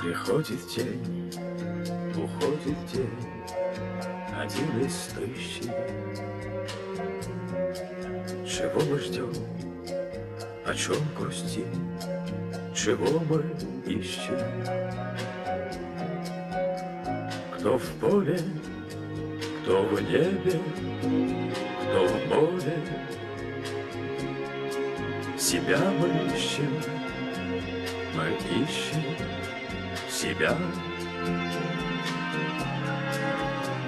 Приходит день, уходит день, один из тысячи. Чего мы ждем, о чем грустим, чего мы ищем? Кто в поле, кто в небе, кто в море, себя мы ищем себя.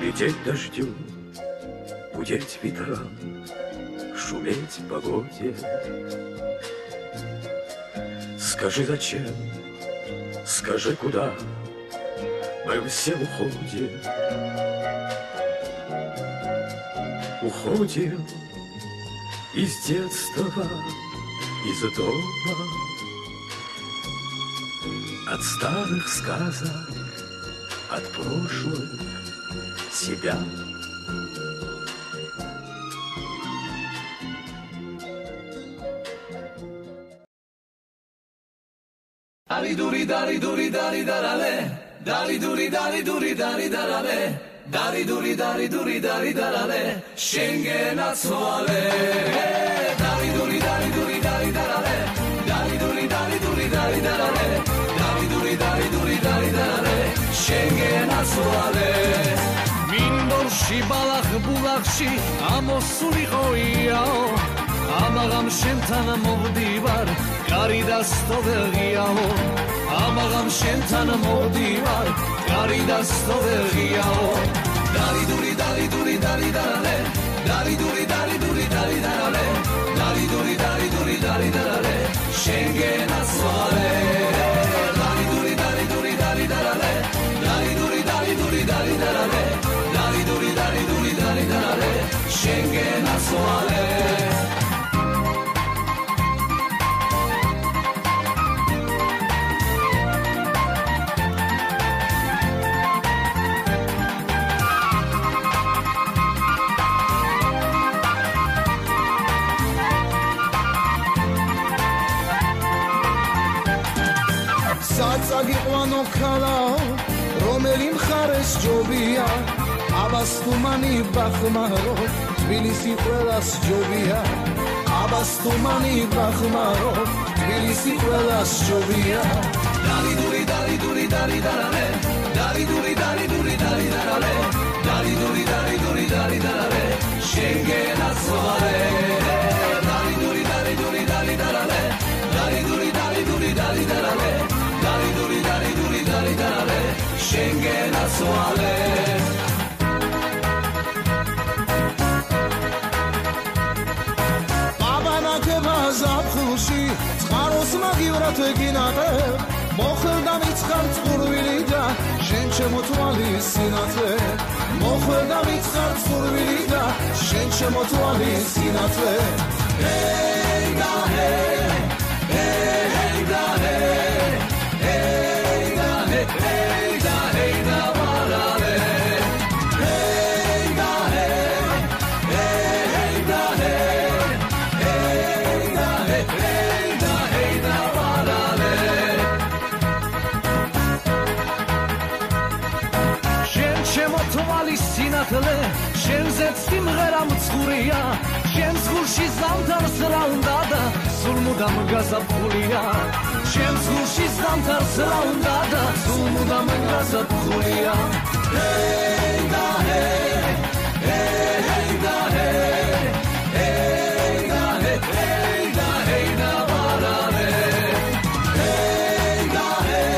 Лететь дождю, гудеть ветрам, шуметь погоде. Скажи, зачем, скажи, куда мы все уходим. Уходим из детства, из дома, от старых сказок, от прошлых себя. Dali duri dali duri dali darale, dali duri dali duri dali darale, dali duri dali duri dali darale, Schengen azuale. Dali duri dali duri dali darale, dali duri dali duri dali darale, dali duri dali duri dali darale, Schengen azuale. Mindorshi balakh bulakshi amosuli qoiao, amagam shentan mogdivar kari dastovegiao, amagam shentan mogdivar kari dastovegiao. Dali duri dali duri dali darale, dali duri dali duri dali darale, dali duri dali duri dali darale, Schengen azuale. Dali duri dali duri dali darale, dali duri dali duri dali darale, dali duri dali duri dali darale, Schengen azuale. Sagiqvano khalao, romeli მხარეს ჯობია, აბას თუმანი ბახმარო, თბილისი ყველას ჯობია, აბას თუმანი ბახმარო, თბილისი ყველას ჯობია. Dali duri dali duri dali darale, dali duri dali duri dali darale, dali duri dali duri dali darale, Schengen azuale. Dali duri dali duri dali darale, dali duri dali duri dali darale, dali duri dali duri dali darale, Schengen azuale. Zapxulში წყაროს მაგივრად ეგინატე, მოხდა მიცხარ წყურვილი და შენ შემოთვალის სინათლე, მოხდა მიცხარ წყურვილი და შენ შემოთვალის სინათლე. Hey da hey, hey da hey, hey da hey, hey da hey da barale. Hey da hey, hey da hey. Sinatle, შენზეც სიმღერა მწყურია, შენ ზღურში ზამთარს რა უნდა და სულ მუდამ გაზაფხულია, შენ ზღურში ზამთარს რა უნდა და სულ მუდამ გაზაფხულია. Hey da hey, hey da hey, hey da hey, hey da hey da barale. Hey da hey,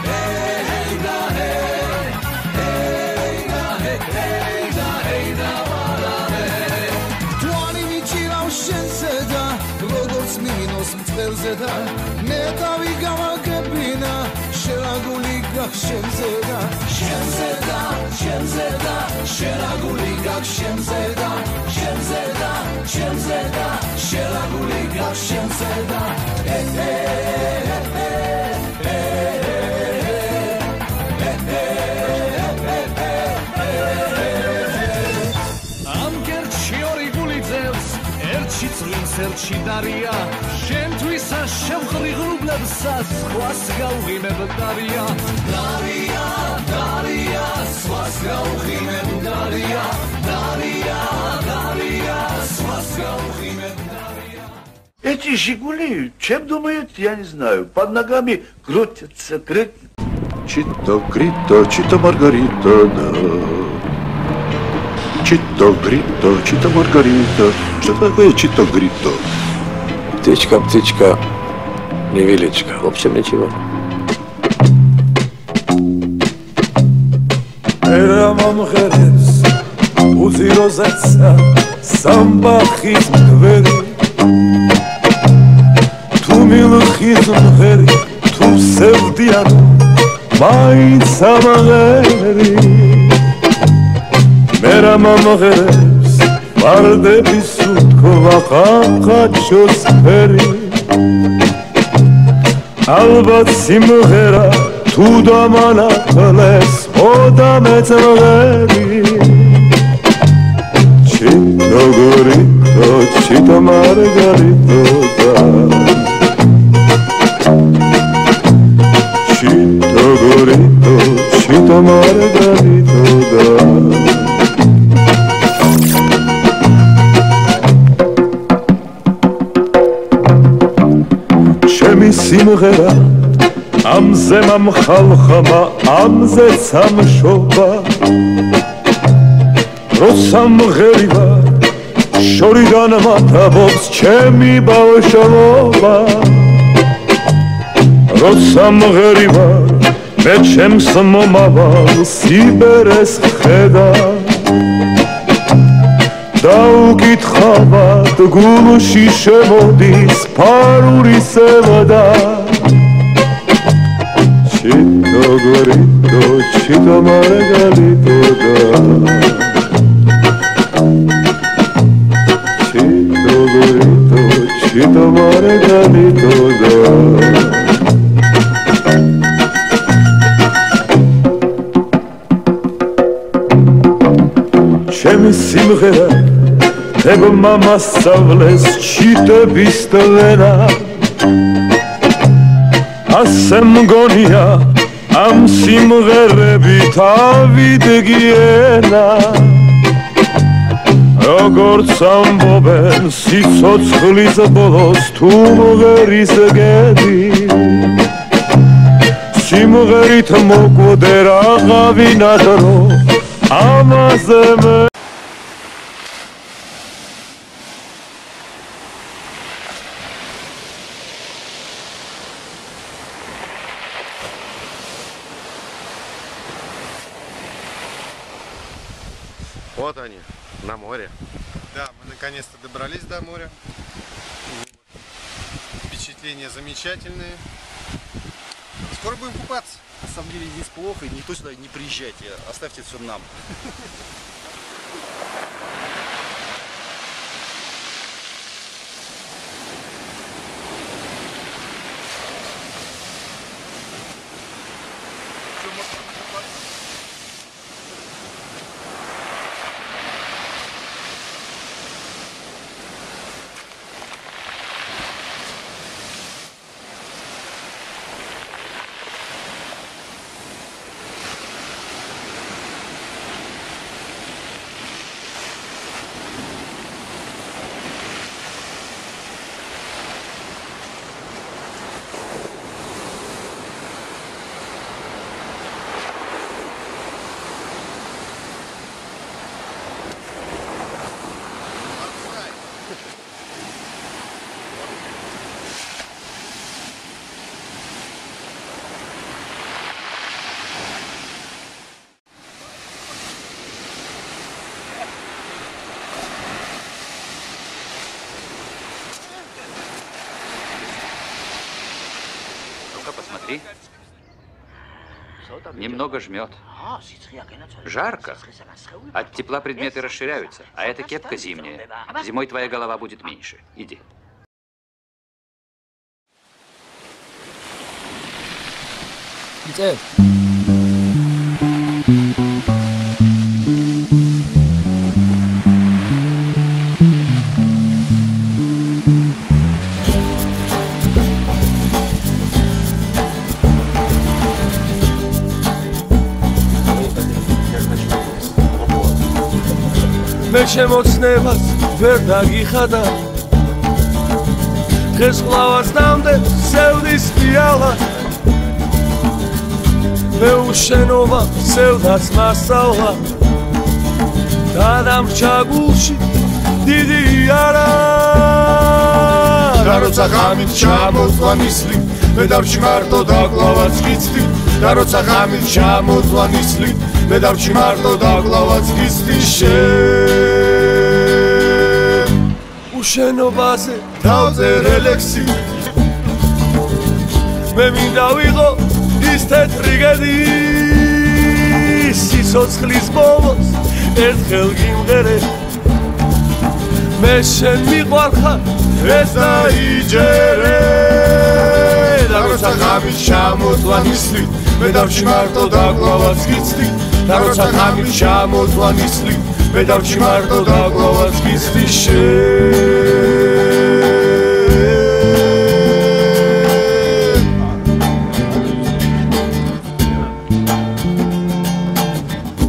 hey da hey. Hey da hey da barale. Tuani michirav shense da, როგორც მინოს მწელზე და მე თავი გავაგებინა, შერაგული გაქვს შენზე და, შენზე და, შენზე და, შერაგული გაქვს შენზე და, შენზე და, შენზე და, შერაგული გაქვს შენზე და. სელჩი დარია შენთვისა შემღრიღრუბლებსა სხვას გავღიმებ დარია დარია დარია სხვას გავღიმებ დარია დარია დარია სხვას გავღიმებ дария Эти «Жигули», чем думают, я не знаю. Под ногами крутятся, Чито грито, чито Маргарита, да. Чито грито, чито Маргарита. Что такое чито грито? Птичка, птичка, невеличка. В общем, ничего. Эрамам херес, узи розеца, самбахиз двери. Ту милхиз мхери, ту севдиану, მაინც ამღერი Эрамам херес, ვარდები სუთქვა ხახაჩოს ფერი ალბათ სიმღერა თუ დამანახლეს ხოდა მეწმღერი ჩიტო გორიტო ჩიტო მარგარიტო ჩიტო გორიტო ჩიტო მარგარიტო ჩემი სიმღერა ამზე მომხალხმა ამზე სამშობა როსამღერია შორიდან მათაბობს ჩემი ბავშვობა როსამღერია მე ჩემს მომავალ სიბერეს ხედა დაუკითხავად გულში შემოდის ფარული სევდა ჩიტო გორიტო ჩიტო მარგალიტო ჩიტო გორიტო ჩიტო მარგალიტო ჩემი სიმღერა დებმა მასწავლეს ჩიტების ტვენა ასე მგონია ამ სიმღერებით ავიდგიენა როგორც ამბობენ სიცოცხლის ბოლოს თუ მღერის გედი სიმღერით მოკვდე რაღაცა დრო ამაზე მე Вот они, на море. Да, мы наконец-то добрались до моря. Впечатления замечательные. Скоро будем купаться. На самом деле здесь плохо, и никто сюда не приезжайте, оставьте все нам. Посмотри. Немного жмет. Жарко. От тепла предметы расширяются, а эта кепка зимняя. Зимой твоя голова будет меньше. Иди. შემოცნებას ვერ დაგიხადა დღეს ყლავას ნამდვილ სევდის პიალა მე უშენობა სევდას მასწავლა დადამრჩა გულში დიდი არა და როცა ღამით ჩამოწვა ნისლი მე დავრჩი მარტო და კლავაც გიცდი და როცა ღამით ჩამოწვა ნისლი მე დავრჩი მარტო და კლავაც გიცდი შენ უშენობაზე თავზე რელექსი მე მინდა ვიყო ის თეთრი გედი სიცოცხლის ბოლოს ერთხელ გიმღერე მე შენ მიყვარხარ ეს დაიჯერე და როცა ღამით ჩამოწვა ნისლი მე დავრჩი მარტო და კლავაც გიცდი და როცა ღამით ჩამოწვა ნისლი მე დავრჩი მარტო და კლავაც გიცდი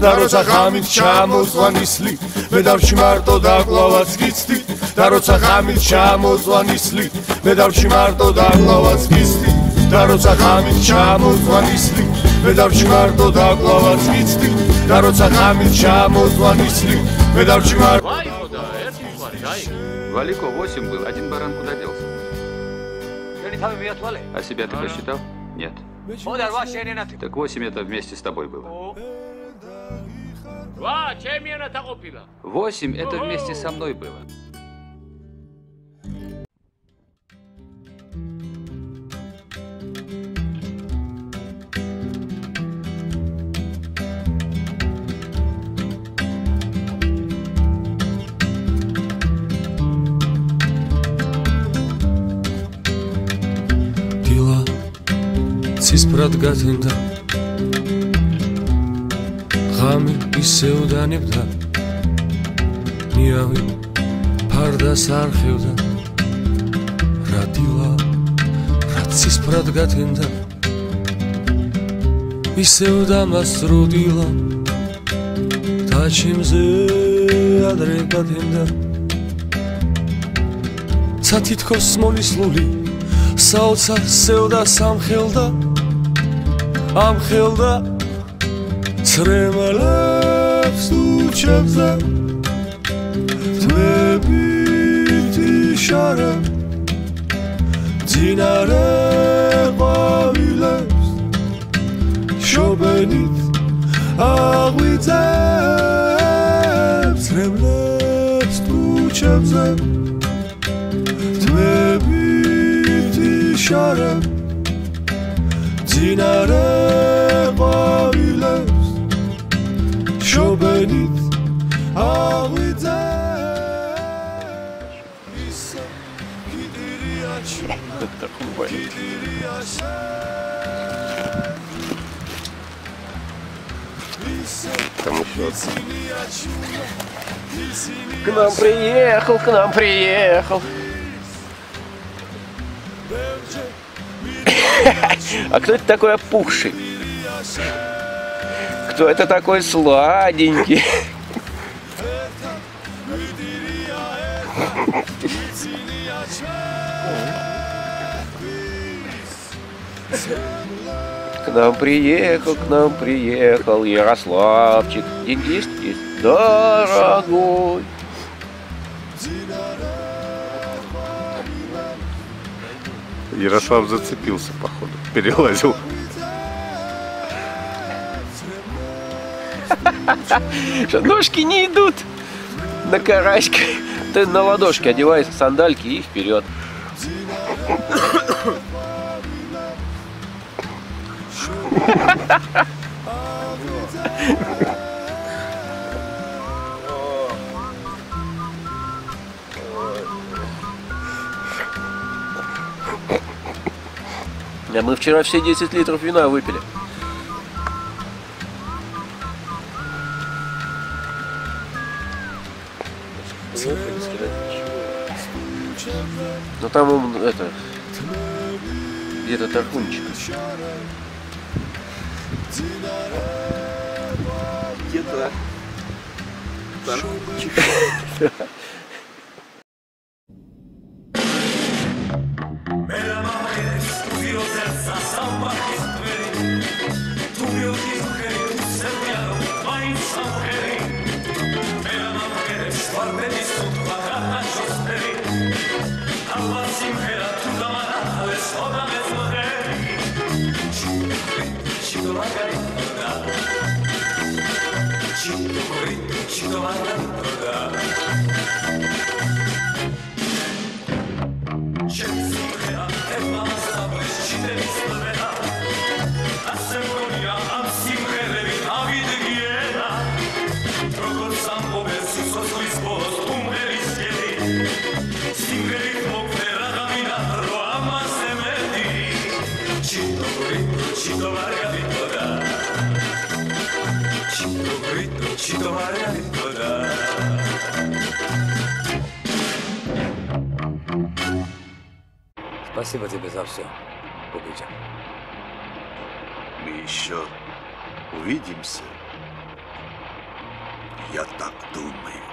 და როცა ღამით ჩამოწვა ნისლი მე დავრჩი მარტო და კლავაც გიცდი და როცა ღამით ჩამოწვა ნისლი მე დავრჩი მარტო და კლავაც გიცდი და როცა ღამით ჩამოწვა ნისლი მე დავრჩი მარტო და კლავაც გიცდი და როცა ღამით ჩამოწვა ნისლი მე დავრჩი მარტო Валико 8 был, один баран куда делся? А себя ты посчитал? Нет. Так 8 это вместе с тобой было. 8 это вместе со мной было. ცისფრად გათენდა ღამი ისევ დანებდა ნიავი ფარდას არხევდა რა დილა რა ცისფრად გათენდა ისევ დამასრუდილა და ჩემზე ადრე გათენდა სათითქოს მოლისლული საოცარ სევდა სამხელდა ამხელდა ცრემლებს უჩებზე თვებით იშარა ძინარე ყვავილებს შობენით აღვიძებს ცრემლებს უჩებზე თვებით იშარა ძინარე ყვავილებს შობენით აღვიძებს ისა კიდირიაჩი კიდირიაშა К нам приехал. А кто это такой опухший? Кто это такой сладенький? К нам приехал Ярославчик. Деньги есть? Есть. Дорогой. Ярослав зацепился, походу, перелазил. Что, ножки не идут на караське. Ты на ладошки одевай сандальки и вперед. А мы вчера все 10 литров вина выпили. Ну там он, это, где-то тархунчик. Где-то Астан. Спасибо тебе за все, Бубыча. Мы еще увидимся. Я так думаю.